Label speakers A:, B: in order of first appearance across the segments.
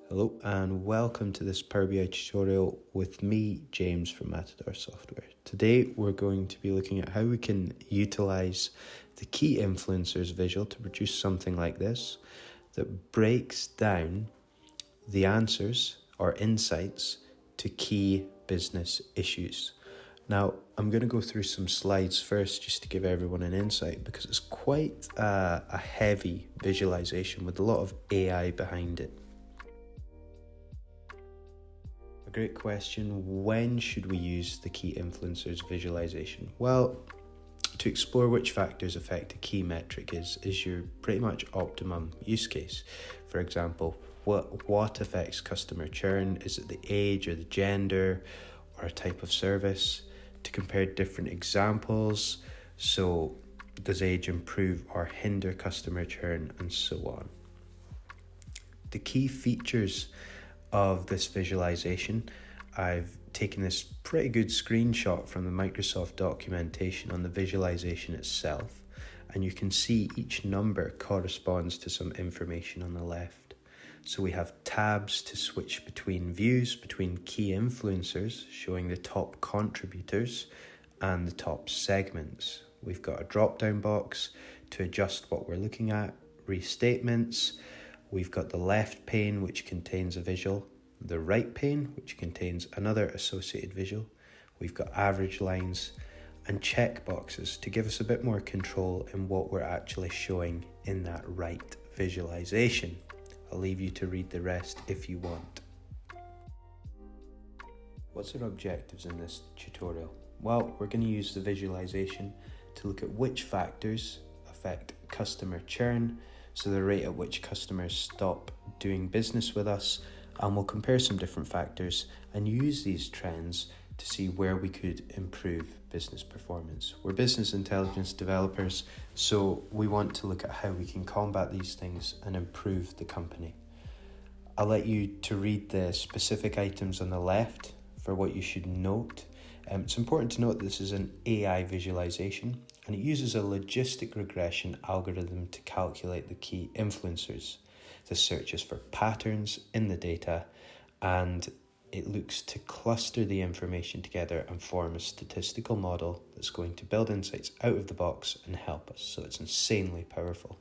A: Hello and welcome to this Power BI tutorial with me, James from Matador Software. Today we're going to be looking at how we can utilize the key influencers visual to produce something like this that breaks down the answers or insights to key business issues. Now, I'm going to go through some slides first just to give everyone an insight because it's quite a heavy visualization with a lot of AI behind it. A great question, when should we use the key influencers visualization? Well, to explore which factors affect a key metric is your pretty much optimum use case. For example, what affects customer churn? Is it the age or the gender or a type of service? To compare different examples, so does age improve or hinder customer churn, and so on. The key features of this visualization, I've taken this pretty good screenshot from the Microsoft documentation on the visualization itself, and you can see each number corresponds to some information on the left. So we have tabs to switch between views, between key influencers, showing the top contributors and the top segments. We've got a drop-down box to adjust what we're looking at, restatements. We've got the left pane, which contains a visual, the right pane, which contains another associated visual. We've got average lines and checkboxes to give us a bit more control in what we're actually showing in that right visualization. I'll leave you to read the rest if you want. What's our objectives in this tutorial? Well, we're going to use the visualization to look at which factors affect customer churn, so the rate at which customers stop doing business with us, and we'll compare some different factors and use these trends to see where we could improve business performance. We're business intelligence developers, so we want to look at how we can combat these things and improve the company. I'll let you to read the specific items on the left for what you should note. It's important to note that this is an AI visualization and it uses a logistic regression algorithm to calculate the key influencers. This searches for patterns in the data and it looks to cluster the information together and form a statistical model that's going to build insights out of the box and help us. So it's insanely powerful.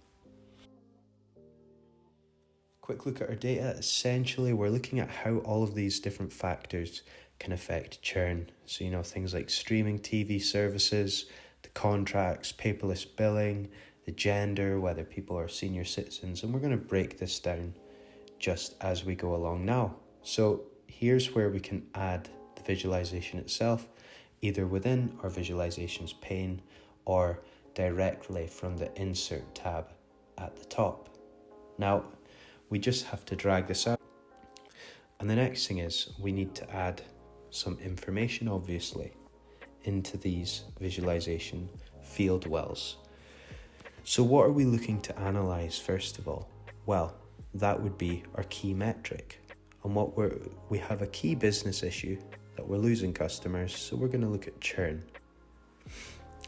A: Quick look at our data. Essentially, we're looking at how all of these different factors can affect churn. So, things like streaming TV services, the contracts, paperless billing, the gender, whether people are senior citizens, and we're going to break this down just as we go along now. So here's where we can add the visualization itself, either within our visualizations pane or directly from the insert tab at the top. Now, we just have to drag this out. And the next thing is we need to add some information, obviously, into these visualization field wells. So what are we looking to analyze first of all? Well, that would be our key metric. And we have a key business issue that we're losing customers, so we're going to look at churn.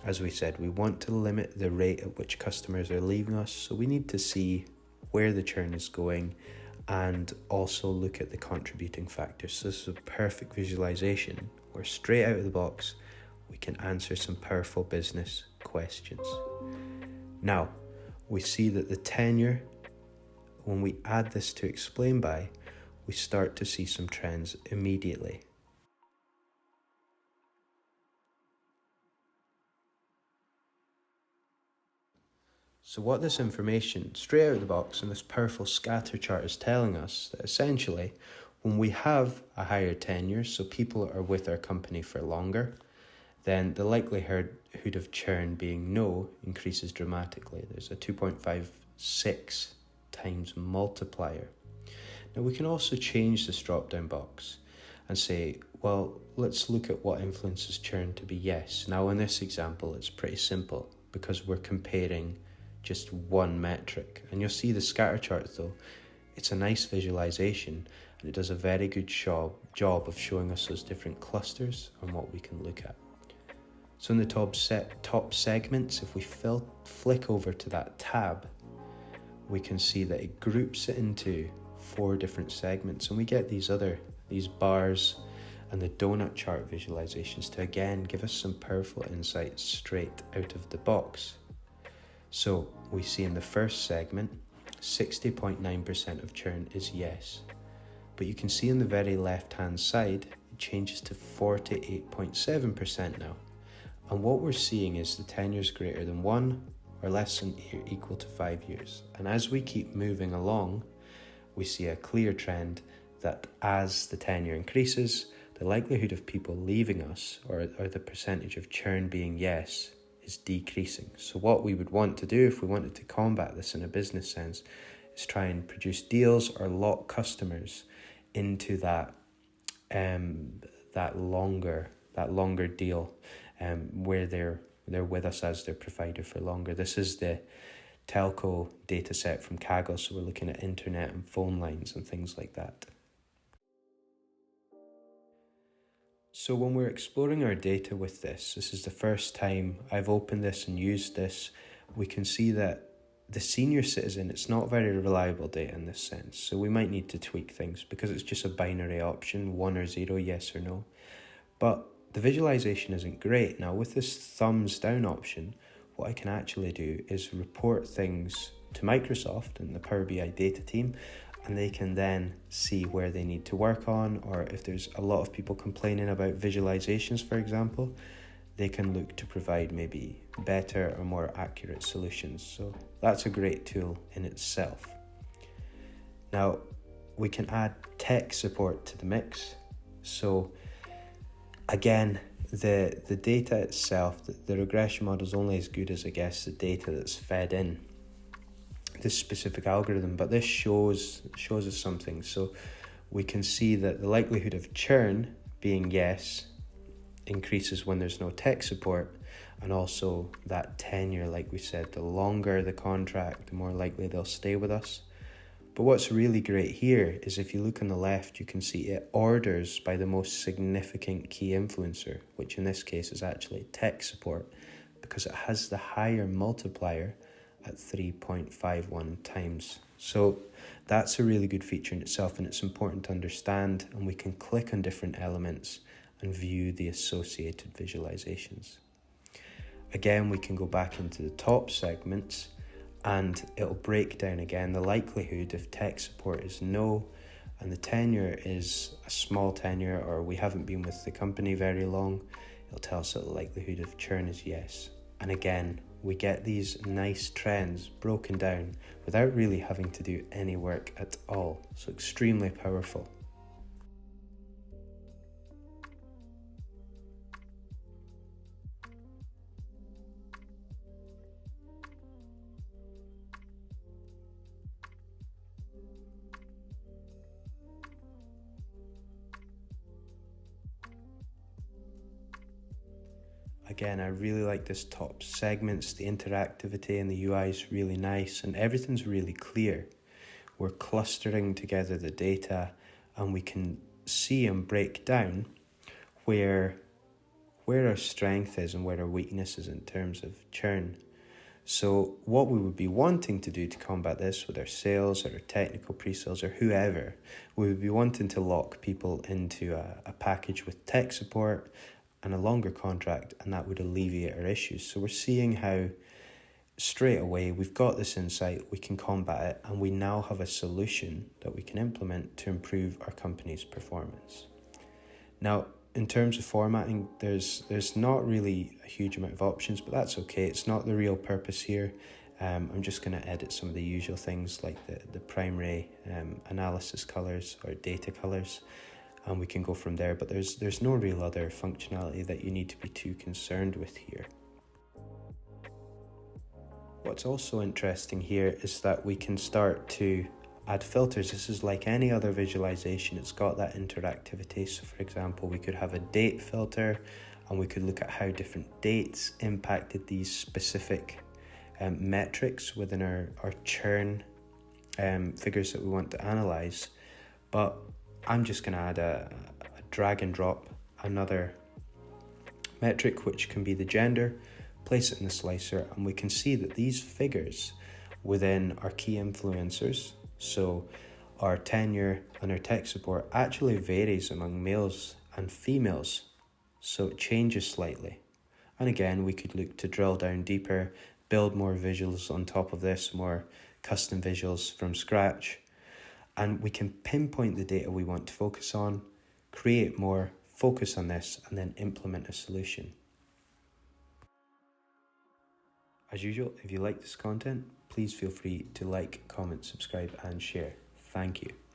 A: As we said, we want to limit the rate at which customers are leaving us, so we need to see where the churn is going and also look at the contributing factors. So this is a perfect visualization where straight out of the box we can answer some powerful business questions. Now, we see that the tenure, when we add this to explain by, we start to see some trends immediately. So what this information straight out of the box and this powerful scatter chart is telling us that essentially when we have a higher tenure, so people are with our company for longer, then the likelihood of churn being no increases dramatically. There's a 2.56 times multiplier. Now we can also change this drop-down box and say, well, let's look at what influences churn to be yes. Now in this example, it's pretty simple because we're comparing just one metric. And you'll see the scatter chart though, it's a nice visualization and it does a very good job of showing us those different clusters and what we can look at. So in the top segments, if we flick over to that tab, we can see that it groups it into 4 different segments, and we get these bars and the donut chart visualizations to again give us some powerful insights straight out of the box. So we see in the first segment, 60.9% of churn is yes. But you can see on the very left-hand side, it changes to 48.7% now. And what we're seeing is the tenure is greater than 1 or less than equal to 5 years. And as we keep moving along, we see a clear trend that as the tenure increases, the likelihood of people leaving us or the percentage of churn being yes is decreasing. So what we would want to do if we wanted to combat this in a business sense is try and produce deals or lock customers into that longer deal where they're with us as their provider for longer. This is the telco data set from Kaggle, so we're looking at internet and phone lines and things like that. So when we're exploring our data with this is the first time I've opened this and used this, we can see that the senior citizen, it's not very reliable data in this sense. So we might need to tweak things because it's just a binary option, 1 or 0, yes or no. But the visualization isn't great. Now with this thumbs down option, what I can actually do is report things to Microsoft and the Power BI data team, and they can then see where they need to work on, or if there's a lot of people complaining about visualizations, for example, they can look to provide maybe better or more accurate solutions. So that's a great tool in itself. Now, we can add tech support to the mix. So again, the data itself, the regression model is only as good as, I guess, the data that's fed in this specific algorithm, but this shows us something. So we can see that the likelihood of churn being yes increases when there's no tech support, and also that tenure, like we said, the longer the contract, the more likely they'll stay with us. But what's really great here is if you look on the left, you can see it orders by the most significant key influencer, which in this case is actually tech support, because it has the higher multiplier at 3.51 times. So that's a really good feature in itself, and it's important to understand, and we can click on different elements and view the associated visualizations. Again, we can go back into the top segments and it'll break down again the likelihood if tech support is no and the tenure is a small tenure, or we haven't been with the company very long, it'll tell us that the likelihood of churn is yes. And again, we get these nice trends broken down without really having to do any work at all. So extremely powerful. Again, I really like this top segments, the interactivity and the UI is really nice and everything's really clear. We're clustering together the data and we can see and break down where our strength is and where our weakness is in terms of churn. So what we would be wanting to do to combat this with our sales or our technical pre-sales or whoever, we would be wanting to lock people into a package with tech support and a longer contract, and that would alleviate our issues. So we're seeing how straight away we've got this insight, we can combat it, and we now have a solution that we can implement to improve our company's performance. Now, in terms of formatting, there's not really a huge amount of options, but that's okay. It's not the real purpose here. I'm just going to edit some of the usual things like the primary analysis colors or data colors. And we can go from there, but there's no real other functionality that you need to be too concerned with here. What's also interesting here is that we can start to add filters. This is like any other visualization, it's got that interactivity. So for example, we could have a date filter and we could look at how different dates impacted these specific metrics within our churn figures that we want to analyze. But I'm just going to add a drag and drop another metric, which can be the gender, place it in the slicer, and we can see that these figures within our key influencers, so our tenure and our tech support actually varies among males and females, so it changes slightly. And again, we could look to drill down deeper, build more visuals on top of this, more custom visuals from scratch, and we can pinpoint the data we want to focus on, create more, focus on this, and then implement a solution. As usual, if you like this content, please feel free to like, comment, subscribe, and share. Thank you.